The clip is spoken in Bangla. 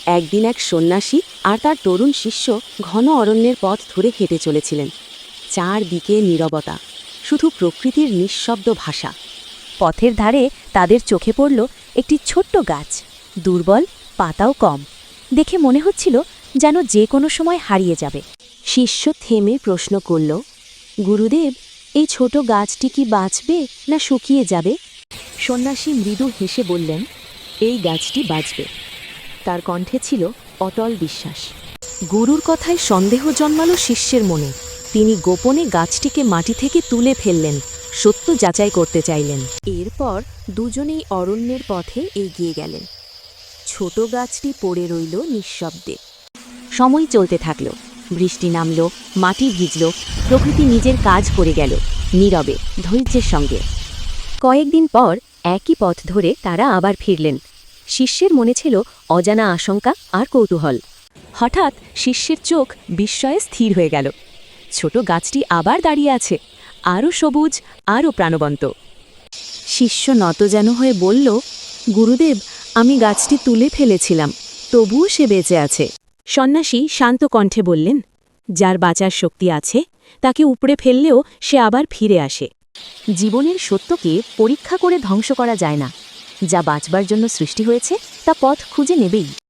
একদিন এক সন্ন্যাসী আর তার তরুণ শিষ্য ঘন অরণ্যের পথ ধরে হেঁটে চলেছিলেন। চারদিকে নীরবতা, শুধু প্রকৃতির নিঃশব্দ ভাষা। পথের ধারে তাদের চোখে পড়ল একটি ছোট্ট গাছ, দুর্বল, পাতাও কম। দেখে মনে হচ্ছিল যেন যে কোনো সময় হারিয়ে যাবে। শিষ্য থেমে প্রশ্ন করল, গুরুদেব, এই ছোট গাছটি কি বাঁচবে না শুকিয়ে যাবে? সন্ন্যাসী মৃদু হেসে বললেন, এই গাছটি বাঁচবে। তার কণ্ঠে ছিল অটল বিশ্বাস। গুরুর কথায় সন্দেহ জন্মালো শিষ্যের মনে। তিনি গোপনে গাছটিকে মাটি থেকে তুলে ফেললেন, সত্য যাচাই করতে চাইলেন। এরপর দুজনেই অরণ্যের পথে এগিয়ে গেলেন। ছোট গাছটি পড়ে রইল নিঃশব্দে। সময় চলতে থাকল, বৃষ্টি নামল, মাটি ভিজল, প্রকৃতি নিজের কাজ করে গেল, নীরবে, ধৈর্যের সঙ্গে। কয়েকদিন পর একই পথ ধরে তারা আবার ফিরলেন। শিষ্যের মনে ছিল অজানা আশঙ্কা আর কৌতূহল। হঠাৎ শিষ্যের চোখ বিস্ময়ে স্থির হয়ে গেল। ছোট গাছটি আবার দাঁড়িয়ে আছে, আরও সবুজ, আরও প্রাণবন্ত। শিষ্য নতজানু হয়ে বলল, গুরুদেব, আমি গাছটি তুলে ফেলেছিলাম, তবুও সে বেঁচে আছে। সন্ন্যাসী শান্ত কণ্ঠে বললেন, যার বাঁচার শক্তি আছে তাকে উপড়ে ফেললেও সে আবার ফিরে আসে। জীবনের সত্যকে পরীক্ষা করে ধ্বংস করা যায় না। যা বাঁচবার জন্য সৃষ্টি হয়েছে তা পথ খুঁজে নেবেই।